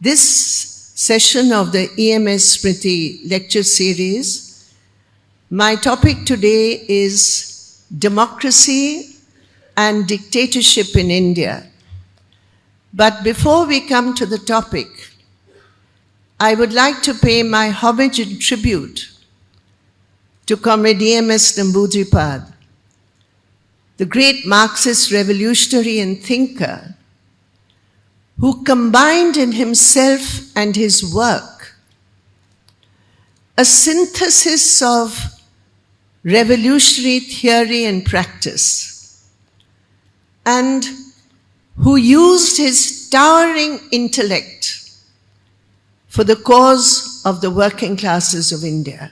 this session of the EMS Smriti lecture series. My topic today is democracy and dictatorship in India. But before we come to the topic, I would like to pay my homage and tribute to Comrade EMS Namboodiripad, the great Marxist revolutionary and thinker who combined in himself and his work a synthesis of revolutionary theory and practice, and who used his towering intellect for the cause of the working classes of India,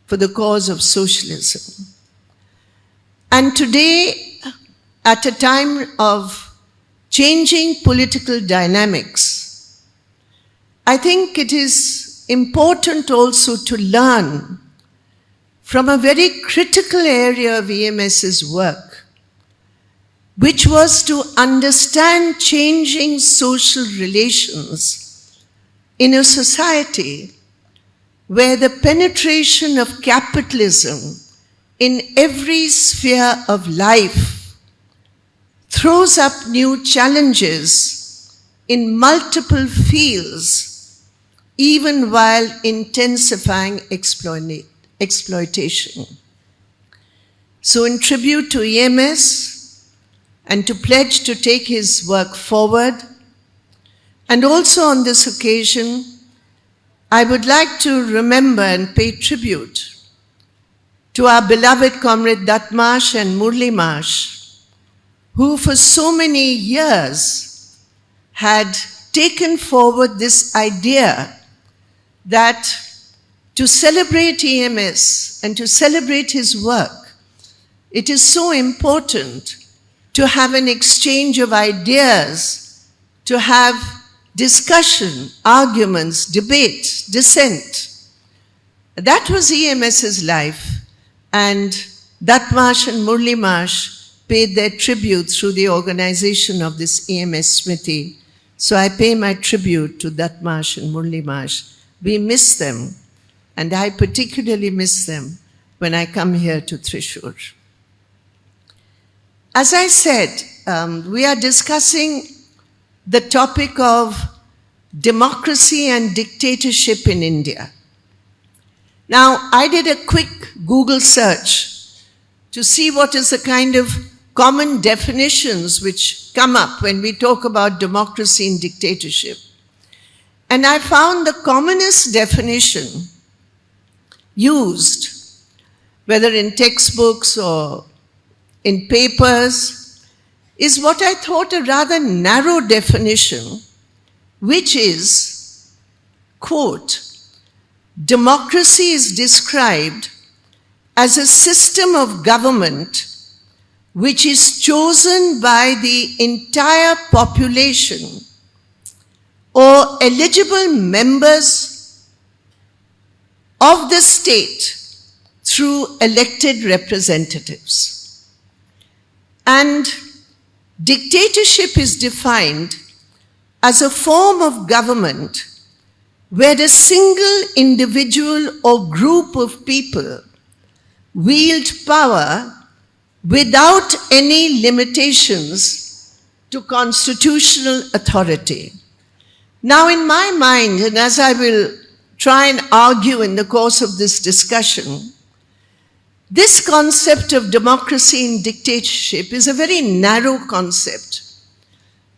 for the cause of socialism. And today, at a time of changing political dynamics, I think it is important also to learn from a very critical area of EMS's work, which was to understand changing social relations in a society where the penetration of capitalism in every sphere of life throws up new challenges in multiple fields, even while intensifying exploitation. So in tribute to EMS, and to pledge to take his work forward, and also on this occasion, I would like to remember and pay tribute to our beloved Comrade Dutt Marsh and Murli Marsh, who for so many years had taken forward this idea that to celebrate EMS and to celebrate his work, it is so important to have an exchange of ideas, to have discussion, arguments, debate, dissent. That was EMS's life, and Dutt Marsh and Murli Marsh paid their tribute through the organization of this EMS Smriti. So I pay my tribute to Dutt Marsh and Murli Marsh. We miss them, and I particularly miss them when I come here to Thrissur. As I said, we are discussing the topic of democracy and dictatorship in India. Now, I did a quick Google search to see what is the kind of common definitions which come up when we talk about democracy and dictatorship. And I found the commonest definition used, whether in textbooks or in papers, is what I thought a rather narrow definition, which is, quote, democracy is described as a system of government which is chosen by the entire population or eligible members of the state through elected representatives. And dictatorship is defined as a form of government where a single individual or group of people wield power without any limitations to constitutional authority. Now, in my mind, and as I will try and argue in the course of this discussion, this concept of democracy and dictatorship is a very narrow concept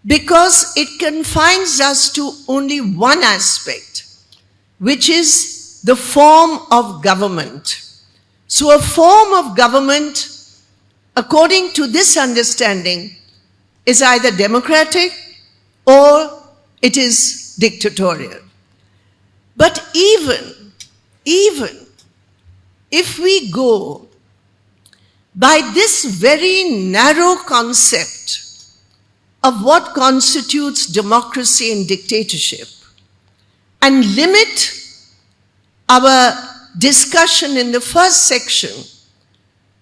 because it confines us to only one aspect, which is the form of government. So a form of government, according to this understanding, is either democratic or it is dictatorial. But even if we go by this very narrow concept of what constitutes democracy and dictatorship and limit our discussion in the first section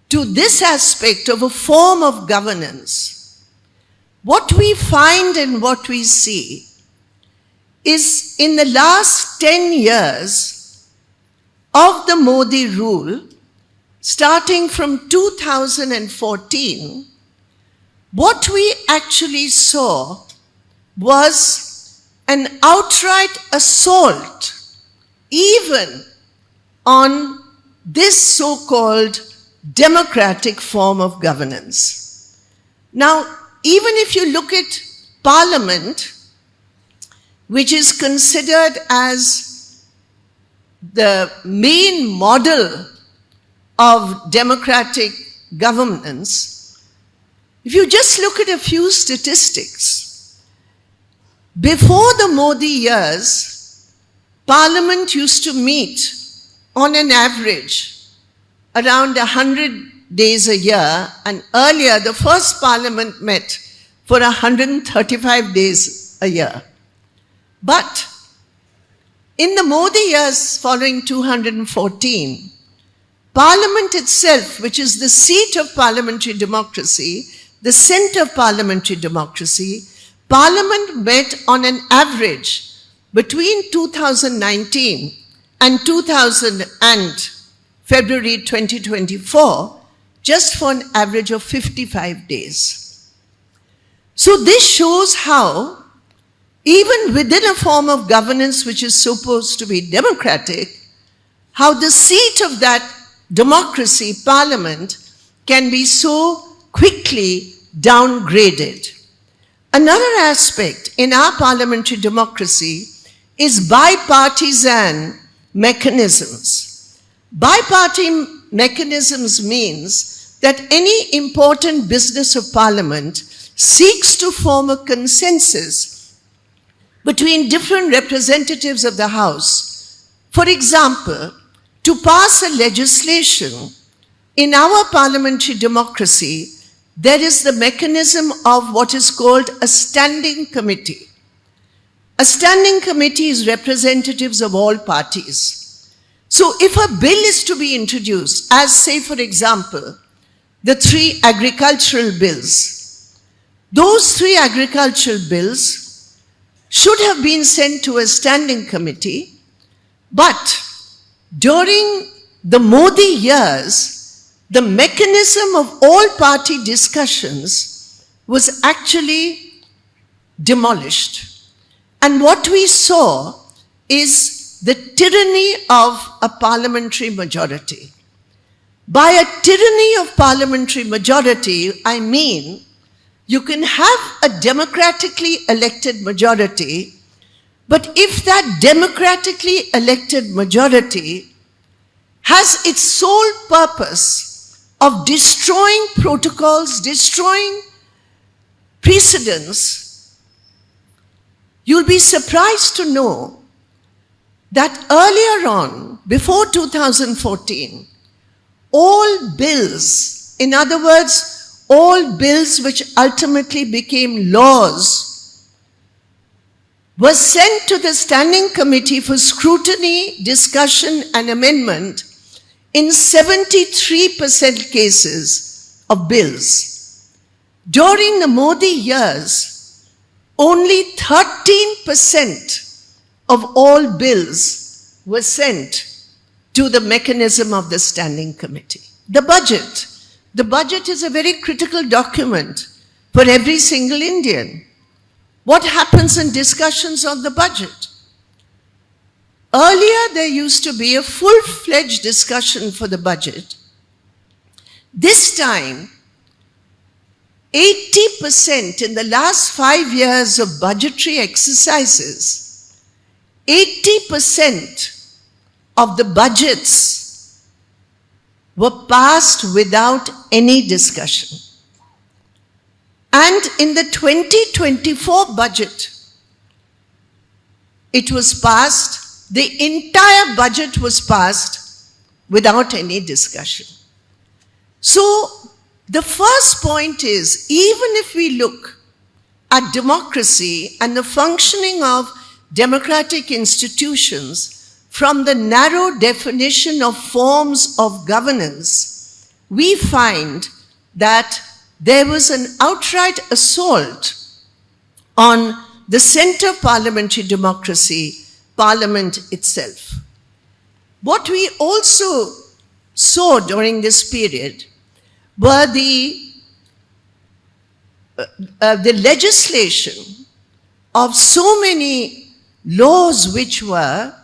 to this aspect of a form of governance, what we find and what we see is in the last 10 years of the Modi rule, starting from 2014, what we actually saw was an outright assault even on this so-called democratic form of governance. Now, even if you look at Parliament, which is considered as the main model of democratic governance, if you just look at a few statistics, before the Modi years, Parliament used to meet on an average around 100 days a year, and earlier the first Parliament met for 135 days a year. But in the Modi years following 2014, Parliament itself, which is the seat of parliamentary democracy, the center of parliamentary democracy, Parliament met on an average between 2019 and February 2024, just for an average of 55 days. So this shows how, even within a form of governance which is supposed to be democratic, how the seat of that democracy, Parliament, can be so quickly downgraded. Another aspect in our parliamentary democracy is bipartisan mechanisms. Bipartisan mechanisms means that any important business of Parliament seeks to form a consensus between different representatives of the House. For example, to pass a legislation, in our parliamentary democracy, there is the mechanism of what is called a standing committee. A standing committee is representatives of all parties. So if a bill is to be introduced, as say for example, the 3 agricultural bills, those 3 agricultural bills should have been sent to a standing committee, but during the Modi years, the mechanism of all party discussions was actually demolished. And what we saw is the tyranny of a parliamentary majority. By a tyranny of parliamentary majority, I mean you can have a democratically elected majority, but if that democratically elected majority has its sole purpose of destroying protocols, destroying precedents, you'll be surprised to know that earlier on, before 2014, all bills, in other words, all bills which ultimately became laws, were sent to the Standing Committee for scrutiny, discussion, and amendment in 73% cases of bills. During the Modi years, only 13% of all bills were sent to the mechanism of the Standing Committee. The budget. The budget is a very critical document for every single Indian. What happens in discussions on the budget? Earlier, there used to be a full-fledged discussion for the budget. This time, 80% in the last 5 years of budgetary exercises, 80% of the budgets were passed without any discussion. And in the 2024 budget, it was passed, the entire budget was passed without any discussion. So the first point is, even if we look at democracy and the functioning of democratic institutions from the narrow definition of forms of governance, we find that there was an outright assault on the center of parliamentary democracy, Parliament itself. What we also saw during this period were the legislation of so many laws which were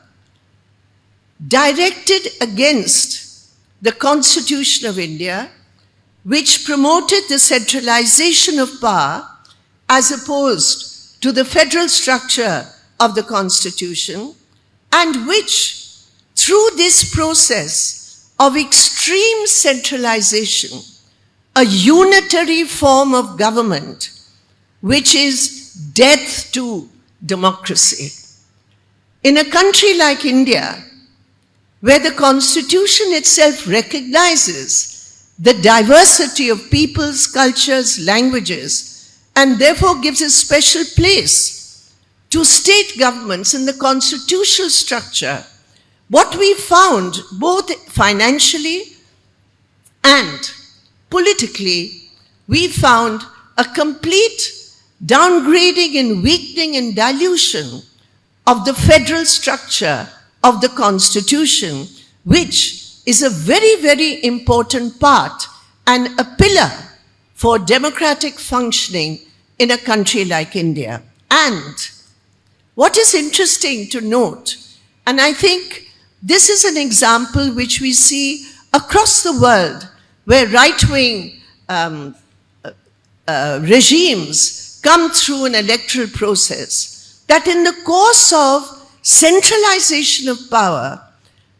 directed against the Constitution of India, which promoted the centralization of power as opposed to the federal structure of the Constitution, and which, through this process of extreme centralization, a unitary form of government, which is death to democracy. In a country like India, where the Constitution itself recognizes the diversity of peoples, cultures, languages, and therefore gives a special place to state governments in the constitutional structure, what we found, both financially and politically, we found a complete downgrading and weakening and dilution of the federal structure of the Constitution, which is a very, very important part and a pillar for democratic functioning in a country like India. And what is interesting to note, and I think this is an example which we see across the world, where right-wing regimes come through an electoral process, that in the course of centralization of power,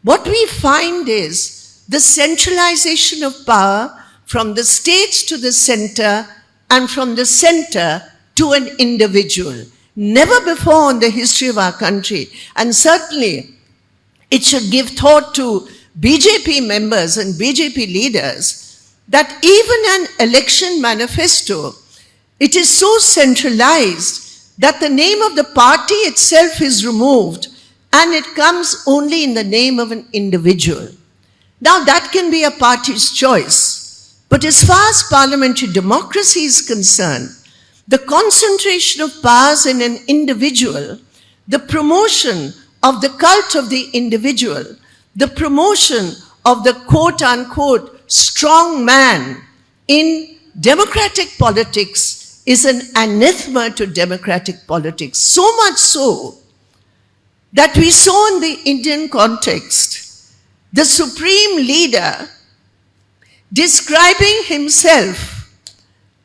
what we find is the centralization of power from the states to the center and from the center to an individual. Never before in the history of our country, and certainly it should give thought to BJP members and BJP leaders, that even an election manifesto, it is so centralized that the name of the party itself is removed and it comes only in the name of an individual. Now that can be a party's choice, but as far as parliamentary democracy is concerned, the concentration of powers in an individual, the promotion of the cult of the individual, the promotion of the quote-unquote strong man in democratic politics is an anathema to democratic politics. So much so that we saw in the Indian context the supreme leader describing himself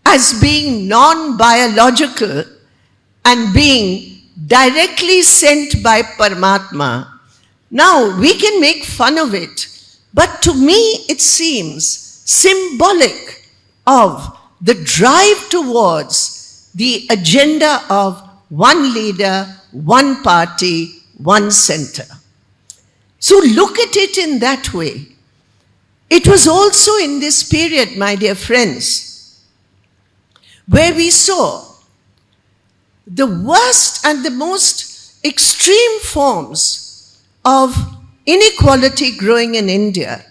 as being non-biological and being directly sent by Paramatma. Now, we can make fun of it, but to me it seems symbolic of the drive towards the agenda of one leader, one party, one center. So look at it in that way. It was also in this period, my dear friends, where we saw the worst and the most extreme forms of inequality growing in India.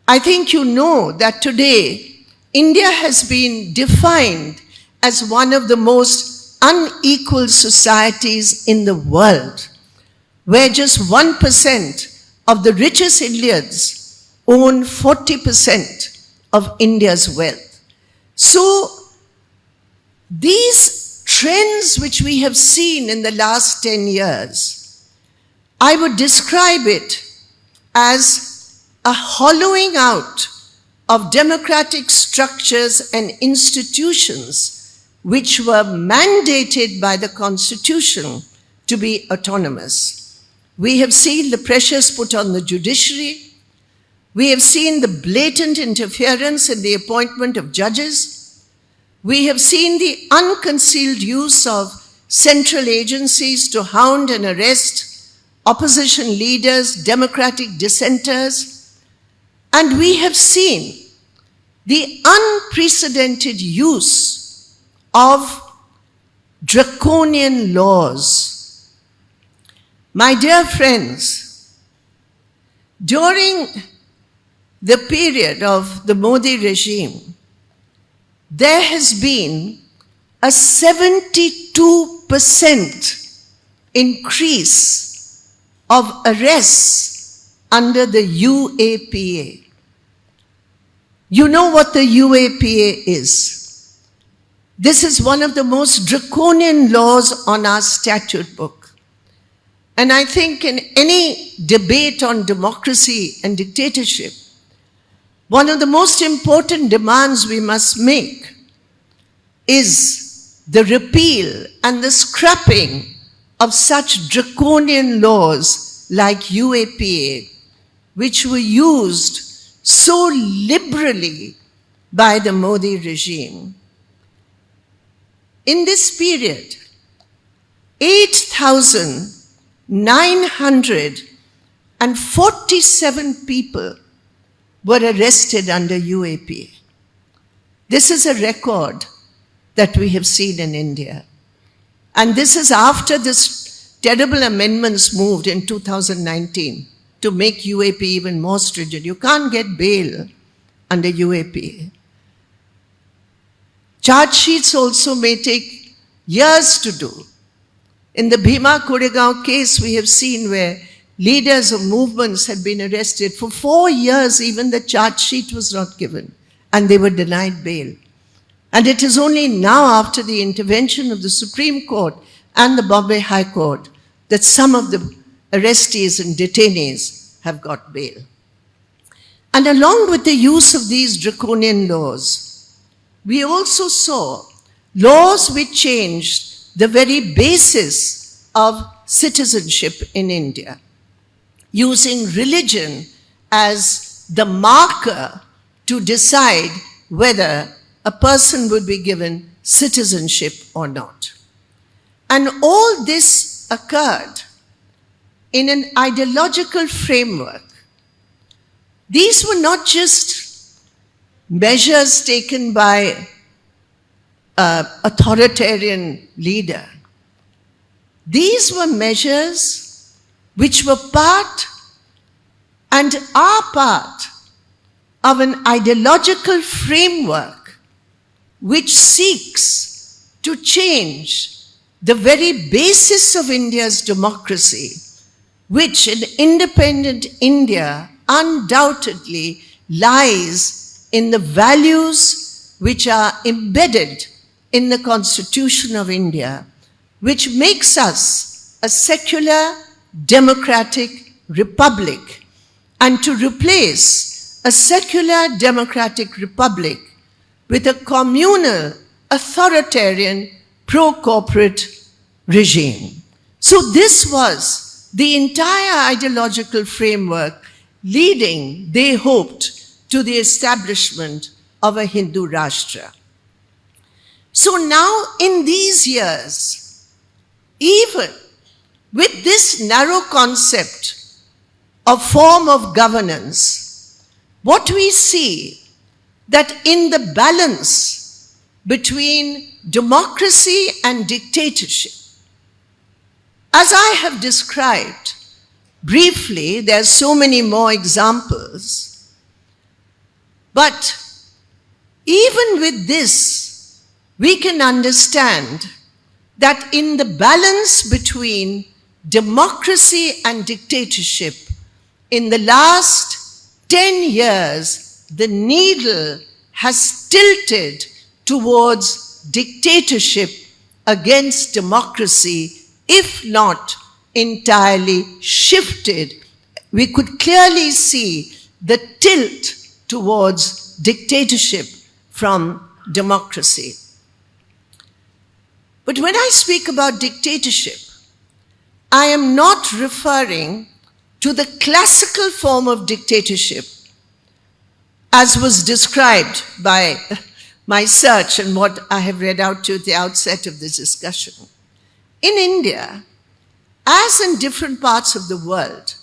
I think you know that today India has been defined as one of the most unequal societies in the world, where just 1% of the richest Indians own 40% of India's wealth. So these trends which we have seen in the last 10 years, I would describe it as a hollowing out of democratic structures and institutions which were mandated by the Constitution to be autonomous. We have seen the pressures put on the judiciary. We have seen the blatant interference in the appointment of judges. We have seen the unconcealed use of central agencies to hound and arrest opposition leaders, democratic dissenters, and we have seen the unprecedented use of draconian laws. My dear friends, during the period of the Modi regime, there has been a 72% 100% increase of arrests under the UAPA. You know what the UAPA is. This is one of the most draconian laws on our statute book. And I think in any debate on democracy and dictatorship, one of the most important demands we must make is the repeal and the scrapping of such draconian laws like UAPA, which were used so liberally by the Modi regime. In this period, 8,947 people were arrested under UAPA. This is a record that we have seen in India. And this is after this terrible amendments moved in 2019 to make UAPA even more stringent. You can't get bail under UAPA. Charge sheets also may take years to do. In the Bhima Koregaon case, we have seen where leaders of movements had been arrested. For 4 years, even the charge sheet was not given, and they were denied bail. And it is only now, after the intervention of the Supreme Court and the Bombay High Court, that some of the arrestees and detainees have got bail. And along with the use of these draconian laws, we also saw laws which changed the very basis of citizenship in India, using religion as the marker to decide whether a person would be given citizenship or not. And all this occurred in an ideological framework. These were not just measures taken by an authoritarian leader. These were measures which were part and are part of an ideological framework which seeks to change the very basis of India's democracy, which in independent India undoubtedly lies in the values which are embedded in the Constitution of India, which makes us a secular, democratic republic. And to replace a secular, democratic republic with a communal, authoritarian, pro-corporate regime. So this was the entire ideological framework leading, they hoped, to the establishment of a Hindu Rashtra. So now in these years, even with this narrow concept of form of governance, what we see that in the balance between democracy and dictatorship, as I have described briefly, there are so many more examples, but even with this, we can understand that in the balance between democracy and dictatorship, in the last 10 years, the needle has tilted towards dictatorship against democracy, if not entirely shifted. We could clearly see the tilt towards dictatorship from democracy. But when I speak about dictatorship, I am not referring to the classical form of dictatorship as was described by my search and what I have read out to you at the outset of this discussion. In India, as in different parts of the world,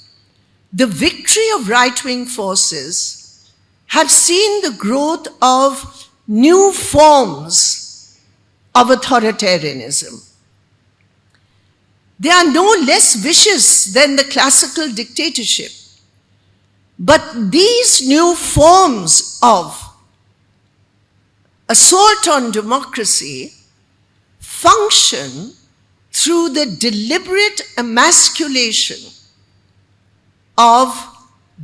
the victory of right-wing forces have seen the growth of new forms of authoritarianism. They are no less vicious than the classical dictatorship. But these new forms of assault on democracy function through the deliberate emasculation of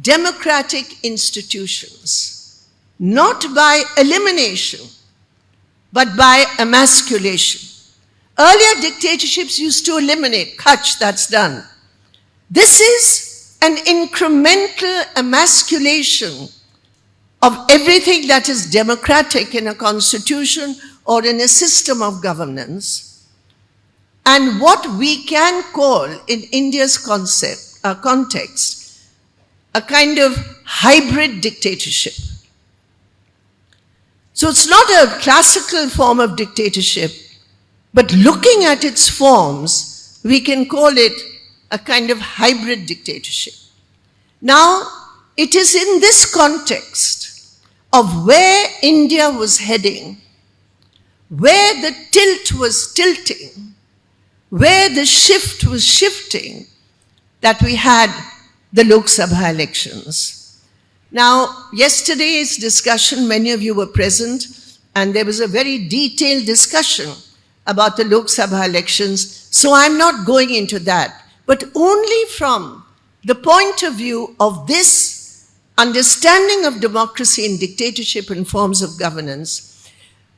democratic institutions, not by elimination, but by emasculation. Earlier dictatorships used to eliminate, kach, that's done. This is an incremental emasculation of everything that is democratic in a constitution or in a system of governance, and what we can call in India's context, a kind of hybrid dictatorship. So it's not a classical form of dictatorship, but looking at its forms, we can call it a kind of hybrid dictatorship. Now, it is in this context of where India was heading, where the tilt was tilting, where the shift was shifting, that we had the Lok Sabha elections. Now, yesterday's discussion, many of you were present, and there was a very detailed discussion about the Lok Sabha elections, so I'm not going into that, but only from the point of view of this understanding of democracy and dictatorship and forms of governance,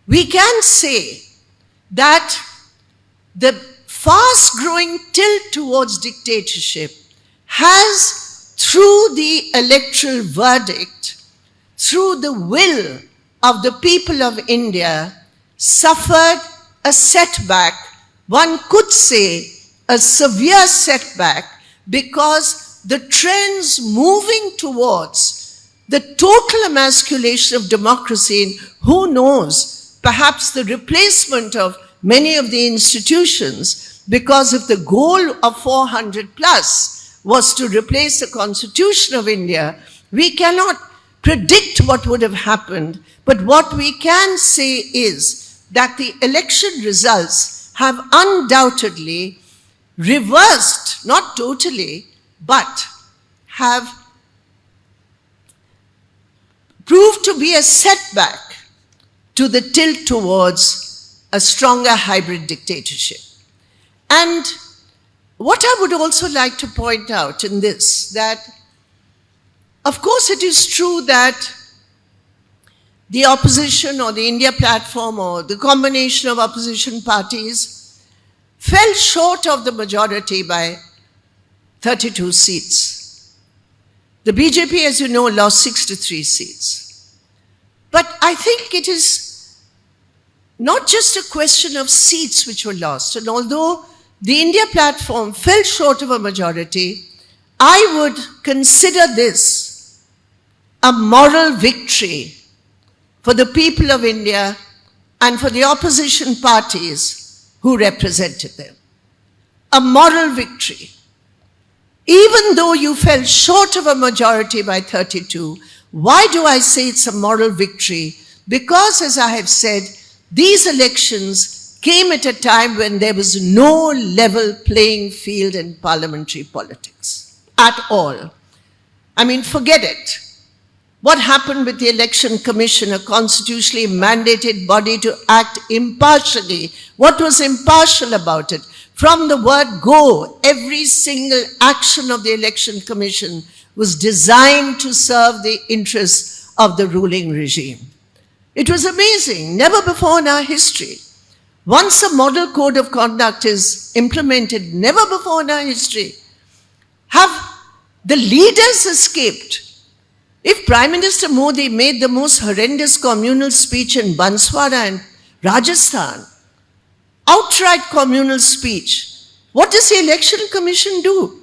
we can say that the fast-growing tilt towards dictatorship has, through the electoral verdict, through the will of the people of India, suffered a setback, one could say a severe setback, because the trends moving towards the total emasculation of democracy, and who knows, perhaps the replacement of many of the institutions, because if the goal of 400 plus was to replace the Constitution of India, we cannot predict what would have happened, but what we can say is that the election results have undoubtedly reversed, not totally, but have proved to be a setback to the tilt towards a stronger hybrid dictatorship. And what I would also like to point out in this, that of course it is true that the opposition or the India platform or the combination of opposition parties fell short of the majority by 32 seats. The BJP, as you know, lost 63 seats. But I think it is not just a question of seats which were lost. And although the India platform fell short of a majority, I would consider this a moral victory for the people of India and for the opposition parties who represented them. A moral victory. Even though you fell short of a majority by 32, why do I say it's a moral victory? Because, as I have said, these elections came at a time when there was no level playing field in parliamentary politics at all. I mean, forget it. What happened with the Election Commission, a constitutionally mandated body to act impartially? What was impartial about it? From the word go, every single action of the Election Commission was designed to serve the interests of the ruling regime. It was amazing, never before in our history. Once a model code of conduct is implemented, never before in our history, have the leaders escaped. If Prime Minister Modi made the most horrendous communal speech in Banswara and Rajasthan, outright communal speech, what does the Election Commission do?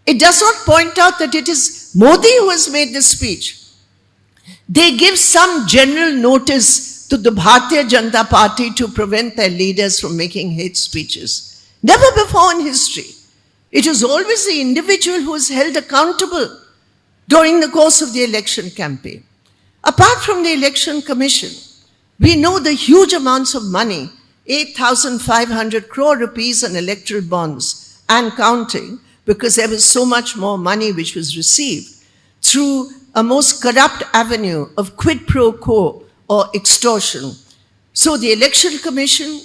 It does not point out that it is Modi who has made the speech. They give some general notice to the Bharatiya Janata Party to prevent their leaders from making hate speeches. Never before in history. It is always the individual who is held accountable during the course of the election campaign. Apart from the Election Commission, we know the huge amounts of money, 8,500 crore rupees on electoral bonds and counting, because there was so much more money which was received through a most corrupt avenue of quid pro quo or extortion. So the Election Commission,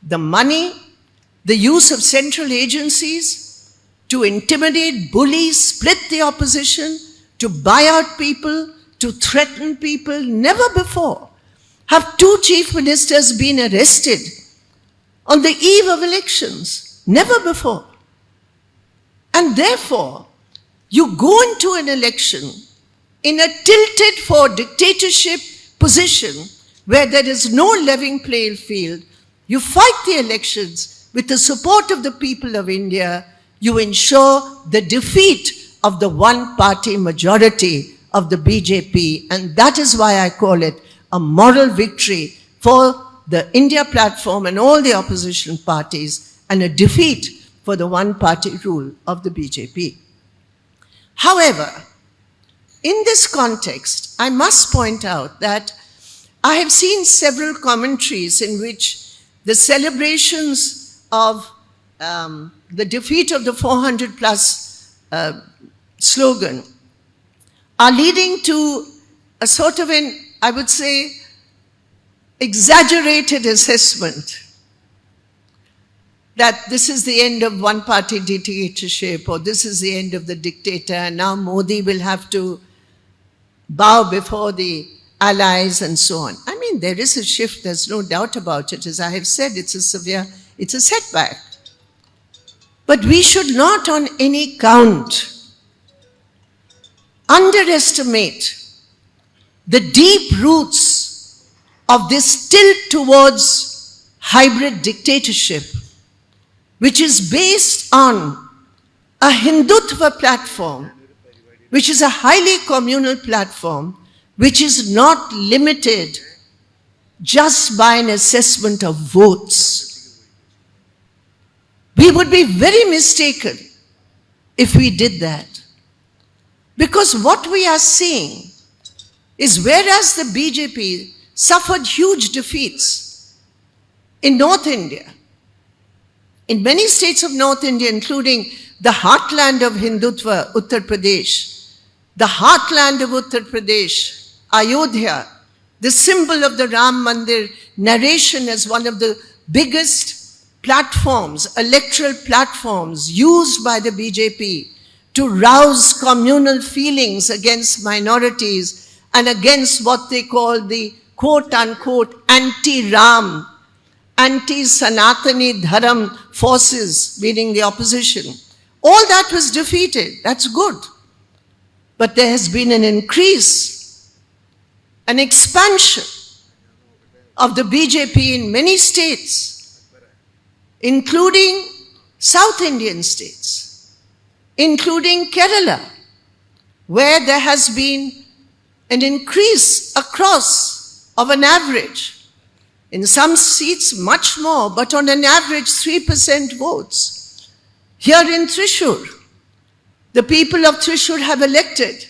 the money, the use of central agencies to intimidate, bully, split the opposition, to buy out people, to threaten people. Never before have two chief ministers been arrested on the eve of elections. Never before. And therefore, you go into an election in a tilted for dictatorship position where there is no level playing field. You fight the elections with the support of the people of India. You ensure the defeat of the one-party majority of the BJP. And that is why I call it a moral victory for the India platform and all the opposition parties, and a defeat for the one-party rule of the BJP. However, in this context, I must point out that I have seen several commentaries in which the celebrations of the defeat of the 400 plus slogan are leading to a sort of an, I would say, exaggerated assessment that this is the end of one-party dictatorship, or this is the end of the dictator, and now Modi will have to bow before the allies and so on. I mean, there is a shift, there's no doubt about it. As I have said, it's a setback. But we should not on any count underestimate the deep roots of this tilt towards hybrid dictatorship, which is based on a Hindutva platform, which is a highly communal platform, which is not limited just by an assessment of votes. We would be very mistaken if we did that. Because what we are seeing is, whereas the BJP suffered huge defeats in North India, in many states of North India, including the heartland of Hindutva, Uttar Pradesh, the heartland of Uttar Pradesh, Ayodhya, the symbol of the Ram Mandir narration as one of the biggest platforms, electoral platforms used by the BJP to rouse communal feelings against minorities and against what they call the quote-unquote anti-Ram, anti-Sanatani Dharam forces, meaning the opposition. All that was defeated. That's good. But there has been an increase, an expansion of the BJP in many states, including South Indian states, including Kerala, where there has been an increase across of an average. In some seats, much more, but on an average, 3% votes. Here in Thrissur, the people of Thrissur have elected,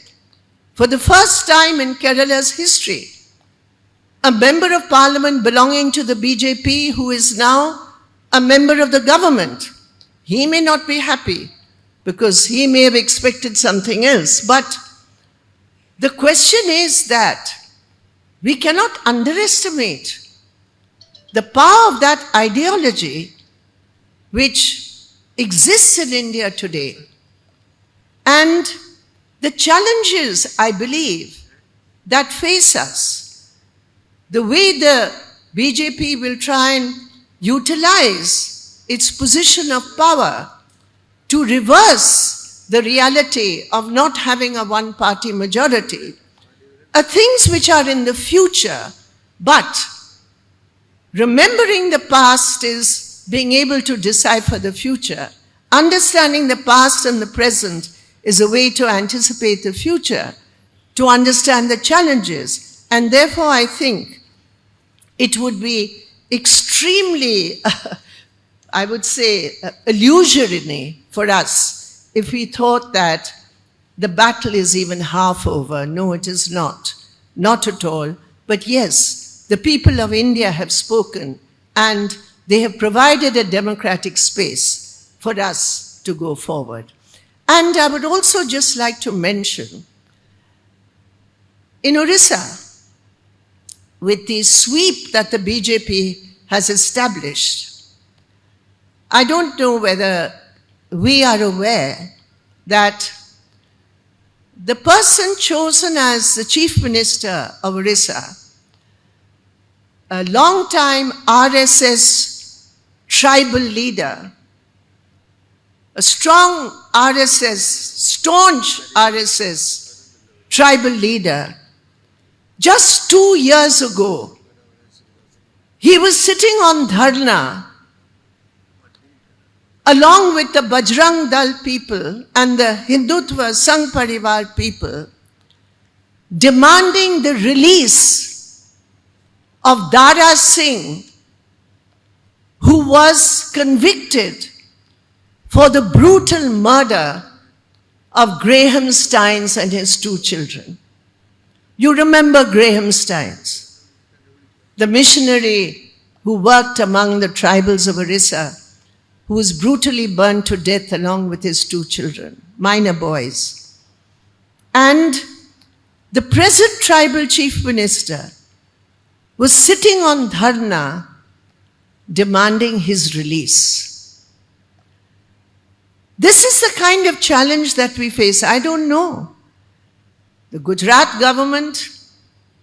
for the first time in Kerala's history, a member of parliament belonging to the BJP who is now a member of the government. He may not be happy because he may have expected something else. But the question is that we cannot underestimate the power of that ideology which exists in India today, and the challenges, I believe, that face us. The way the BJP will try and utilize its position of power to reverse the reality of not having a one-party majority are things which are in the future, but remembering the past is being able to decipher the future. Understanding the past and the present is a way to anticipate the future, to understand the challenges. And therefore, I think it would be extremely, I would say, illusory for us if we thought that the battle is even half over. No, it is not. Not at all. But yes, the people of India have spoken, and they have provided a democratic space for us to go forward. And I would also just like to mention, in Orissa, with the sweep that the BJP has established, I don't know whether we are aware that the person chosen as the Chief Minister of Orissa, a long-time RSS tribal leader, a strong RSS, staunch RSS tribal leader, just 2 years ago, he was sitting on dharna along with the Bajrang Dal people and the Hindutva Sangh Parivar people, demanding the release of Dara Singh, who was convicted for the brutal murder of Graham Steins and his 2 children. You remember Graham Steins, the missionary who worked among the tribals of Orissa, who was brutally burned to death along with his 2 children, minor boys. And the present tribal chief minister was sitting on dharna demanding his release. This is the kind of challenge that we face. I don't know. The Gujarat government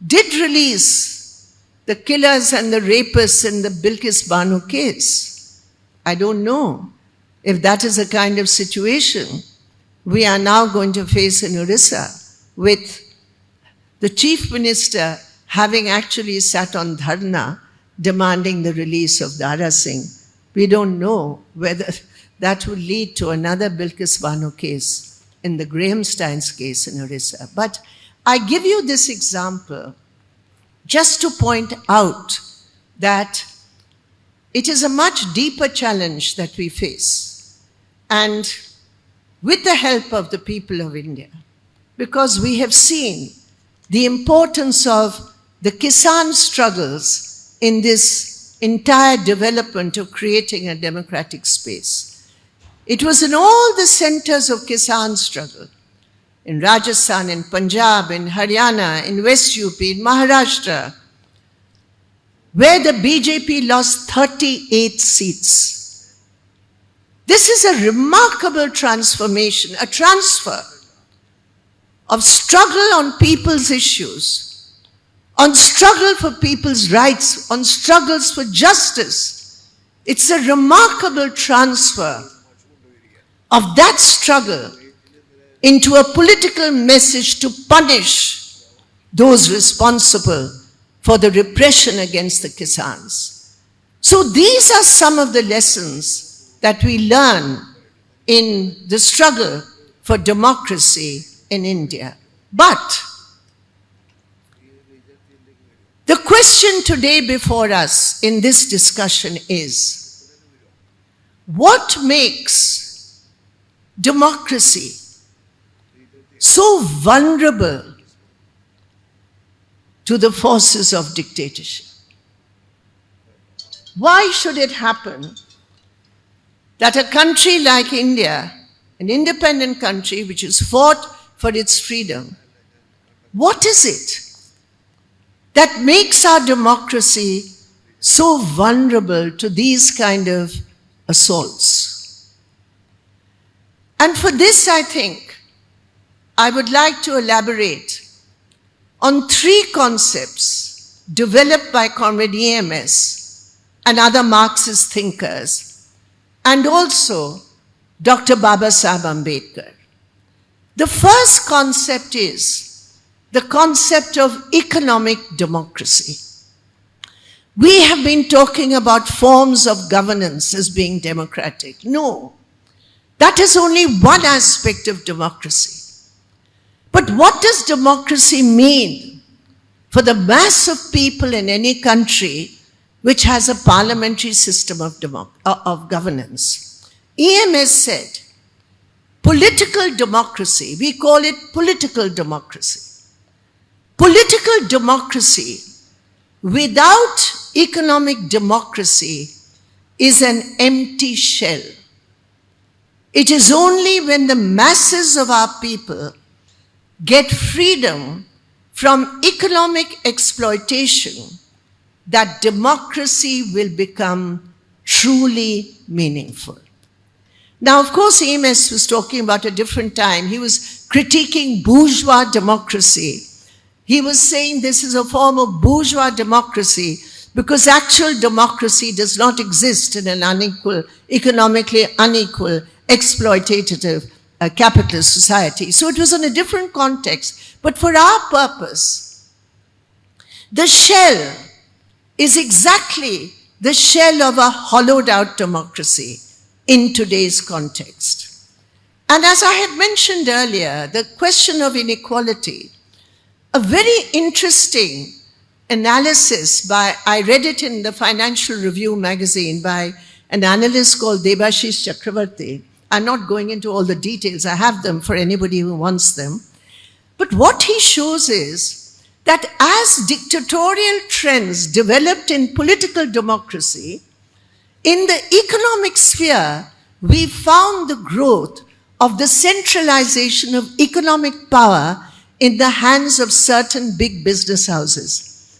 did release the killers and the rapists in the Bilkis Banu case. I don't know if that is the kind of situation we are now going to face in Orissa, with the chief minister having actually sat on dharna demanding the release of Dara Singh. We don't know whether that will lead to another Bilkis Banu case in the Graham Steins case in Orissa. But I give you this example just to point out that it is a much deeper challenge that we face. And with the help of the people of India, because we have seen the importance of the Kisan struggles in this entire development of creating a democratic space. It was in all the centers of Kisan struggle, in Rajasthan, in Punjab, in Haryana, in West UP, in Maharashtra, where the BJP lost 38 seats. This is a remarkable transformation, a transfer of struggle on people's issues, on struggle for people's rights, on struggles for justice. It's a remarkable transfer of that struggle into a political message to punish those responsible for the repression against the Kisans. So these are some of the lessons that we learn in the struggle for democracy in India. But the question today before us in this discussion is, what makes democracy so vulnerable to the forces of dictatorship? Why should it happen that a country like India, an independent country which has fought for its freedom, what is it that makes our democracy so vulnerable to these kind of assaults? And for this, I think, I would like to elaborate on 3 concepts developed by Comrade EMS and other Marxist thinkers, and also Dr. Babasaheb Ambedkar. The first concept is the concept of economic democracy. We have been talking about forms of governance as being democratic. No, that is only one aspect of democracy. But what does democracy mean for the mass of people in any country which has a parliamentary system of governance? EMS said, political democracy, we call it political democracy. Political democracy without economic democracy is an empty shell. It is only when the masses of our people get freedom from economic exploitation that democracy will become truly meaningful. Now, of course, EMS was talking about a different time. He was critiquing bourgeois democracy. He was saying this is a form of bourgeois democracy because actual democracy does not exist in an unequal, economically unequal, exploitative capitalist society. So it was in a different context. But for our purpose, the shell is exactly the shell of a hollowed out democracy in today's context. And as I had mentioned earlier, the question of inequality, a very interesting analysis I read it in the Financial Review magazine by an analyst called Debashish Chakravarti. I'm not going into all the details, I have them for anybody who wants them. But what he shows is that as dictatorial trends developed in political democracy, in the economic sphere, we found the growth of the centralization of economic power in the hands of certain big business houses.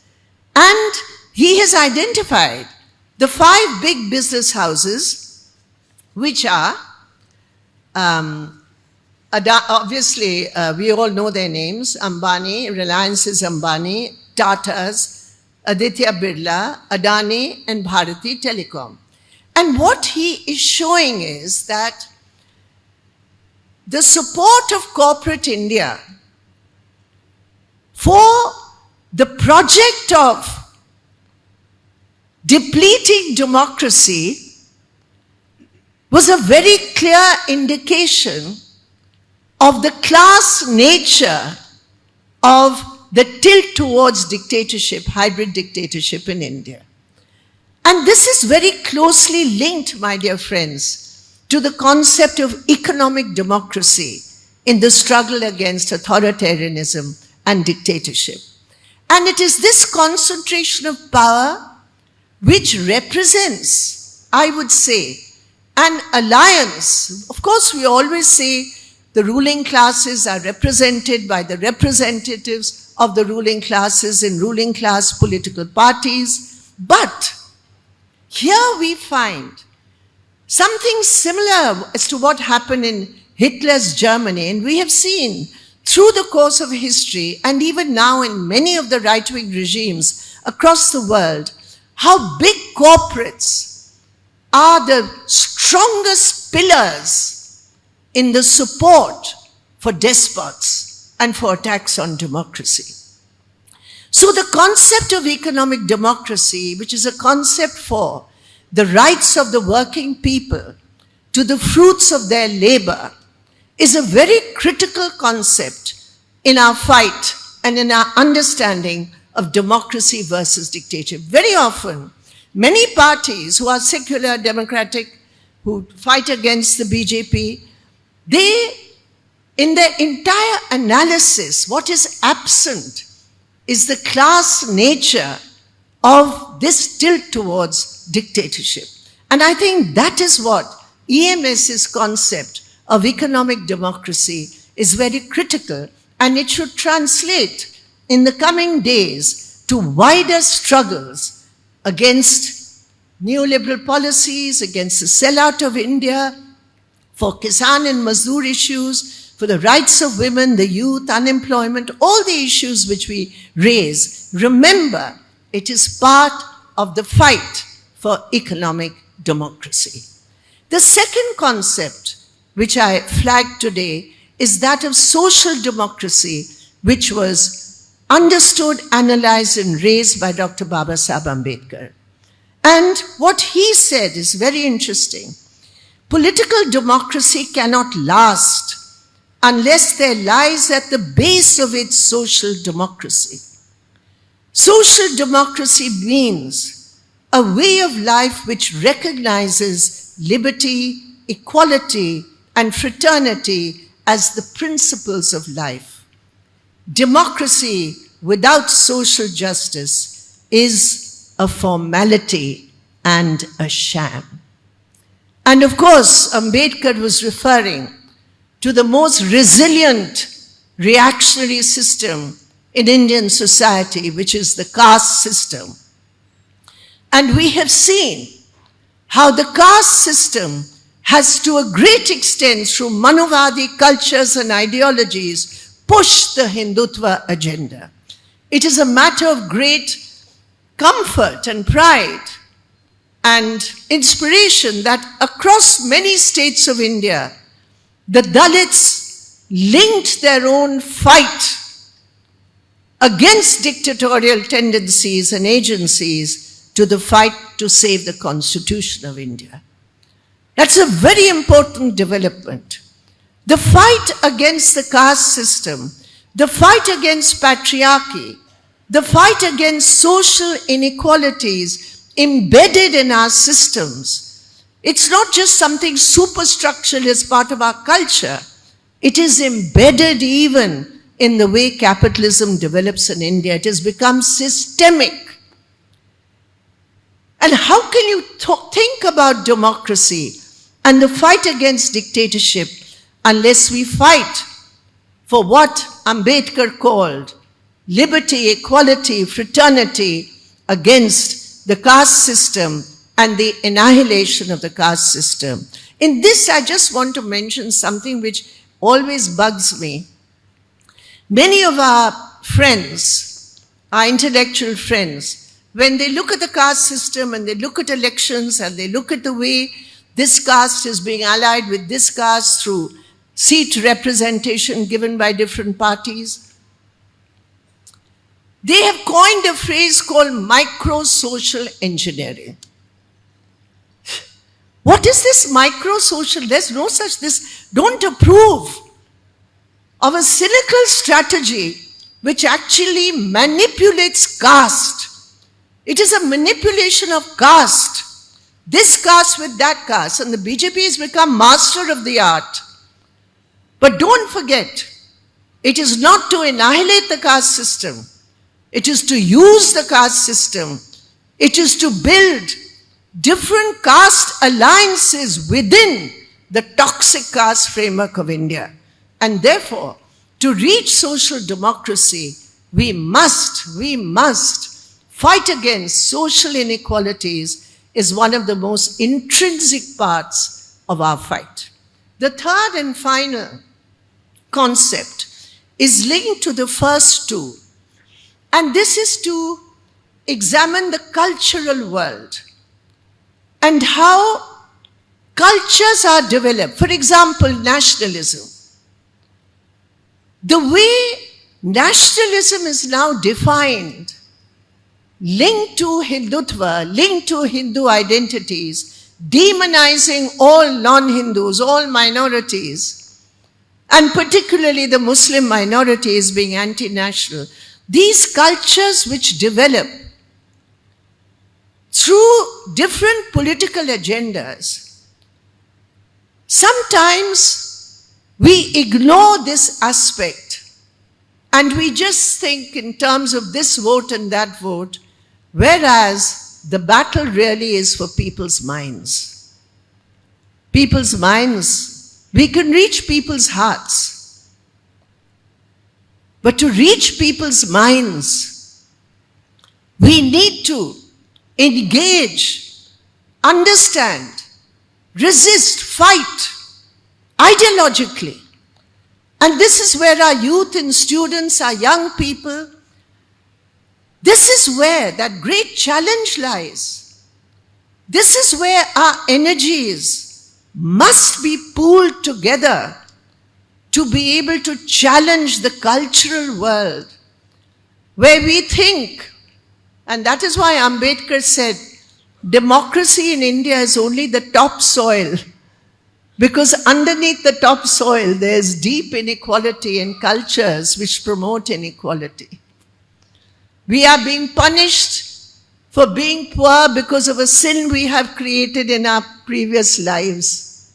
And he has identified the 5 big business houses, which are, obviously, we all know their names, Ambani, Reliance's Ambani, Tata's, Aditya Birla, Adani, and Bharati Telecom. And what he is showing is that the support of corporate India for the project of depleting democracy was a very clear indication of the class nature of the tilt towards dictatorship, hybrid dictatorship in India. And this is very closely linked, my dear friends, to the concept of economic democracy in the struggle against authoritarianism and dictatorship. And it is this concentration of power which represents, I would say, an alliance. Of course, we always say the ruling classes are represented by the representatives of the ruling classes in ruling class political parties. But here we find something similar as to what happened in Hitler's Germany. And we have seen through the course of history, and even now in many of the right-wing regimes across the world, how big corporates are the strongest pillars in the support for despots and for attacks on democracy. So the concept of economic democracy, which is a concept for the rights of the working people to the fruits of their labor, is a very critical concept in our fight and in our understanding of democracy versus dictatorship. Very often, many parties who are secular, democratic, who fight against the BJP, they, in their entire analysis, what is absent is the class nature of this tilt towards dictatorship. And I think that is what EMS's concept of economic democracy is very critical, and it should translate in the coming days to wider struggles against neoliberal policies, against the sellout of India, for Kisan and Mazdoor issues, for the rights of women, the youth, unemployment, all the issues which we raise. Remember, it is part of the fight for economic democracy. The second concept which I flagged today is that of social democracy, which was understood, analyzed, and raised by Dr. Babasaheb Ambedkar. And what he said is very interesting. Political democracy cannot last unless there lies at the base of it social democracy. Social democracy means a way of life which recognizes liberty, equality, and fraternity as the principles of life. Democracy without social justice is a formality and a sham. And of course, Ambedkar was referring to the most resilient reactionary system in Indian society, which is the caste system. And we have seen how the caste system has to a great extent through Manuvadi cultures and ideologies pushed the Hindutva agenda. It is a matter of great comfort and pride and inspiration that across many states of India, the Dalits linked their own fight against dictatorial tendencies and agencies to the fight to save the Constitution of India. That's a very important development. The fight against the caste system, the fight against patriarchy, the fight against social inequalities embedded in our systems. It's not just something superstructural as part of our culture. It is embedded even in the way capitalism develops in India. It has become systemic. And how can you think about democracy and the fight against dictatorship unless we fight for what Ambedkar called liberty, equality, fraternity against the caste system and the annihilation of the caste system? In this, I just want to mention something which always bugs me. Many of our friends, our intellectual friends, when they look at the caste system and they look at elections and they look at the way this caste is being allied with this caste through seat representation given by different parties, they have coined a phrase called micro-social engineering. What is this micro-social? There's no such this. Don't approve of a cynical strategy which actually manipulates caste. It is a manipulation of caste. This caste with that caste, and the BJP has become master of the art. But don't forget, it is not to annihilate the caste system. It is to use the caste system. It is to build different caste alliances within the toxic caste framework of India. And therefore, to reach social democracy, we must fight against social inequalities is one of the most intrinsic parts of our fight. The third and final concept is linked to the first two. And this is to examine the cultural world and how cultures are developed. For example, nationalism. The way nationalism is now defined, linked to Hindutva, linked to Hindu identities, demonizing all non-Hindus, all minorities, and particularly the Muslim minorities being anti-national. These cultures which develop through different political agendas, sometimes we ignore this aspect and we just think in terms of this vote and that vote, whereas the battle really is for people's minds. People's minds, we can reach people's hearts. But to reach people's minds, we need to engage, understand, resist, fight ideologically. And this is where our youth and students, our young people, this is where that great challenge lies. This is where our energies must be pooled together to be able to challenge the cultural world, where we think, and that is why Ambedkar said, democracy in India is only the topsoil, because underneath the topsoil there is deep inequality and cultures which promote inequality. We are being punished for being poor because of a sin we have created in our previous lives.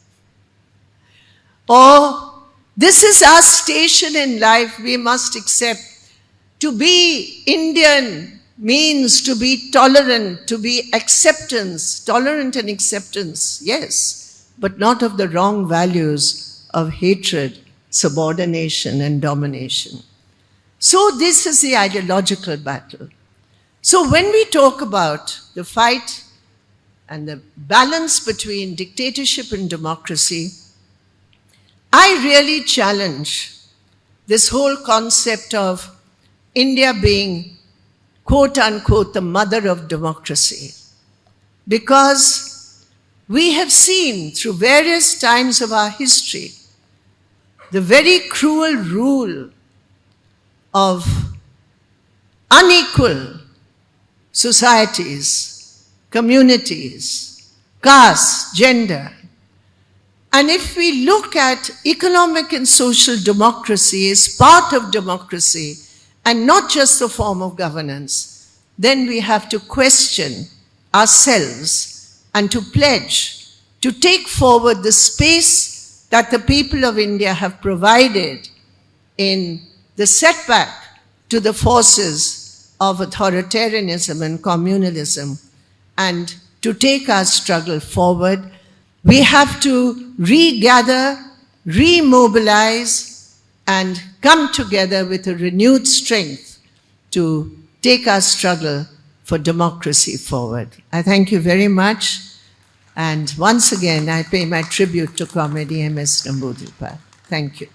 Or this is our station in life, we must accept. To be Indian means to be tolerant, to be acceptance, tolerant and acceptance, yes, but not of the wrong values of hatred, subordination and domination. So this is the ideological battle. So when we talk about the fight and the balance between dictatorship and democracy, I really challenge this whole concept of India being, quote unquote, the mother of democracy. Because we have seen through various times of our history the very cruel rule of unequal societies, communities, caste, gender. And if we look at economic and social democracy as part of democracy and not just a form of governance, then we have to question ourselves and to pledge to take forward the space that the people of India have provided in the setback to the forces of authoritarianism and communalism, and to take our struggle forward. We have to regather, remobilize, and come together with a renewed strength to take our struggle for democracy forward. I thank you very much. And once again, I pay my tribute to Comrade E.M.S. Namboodirpad. Thank you.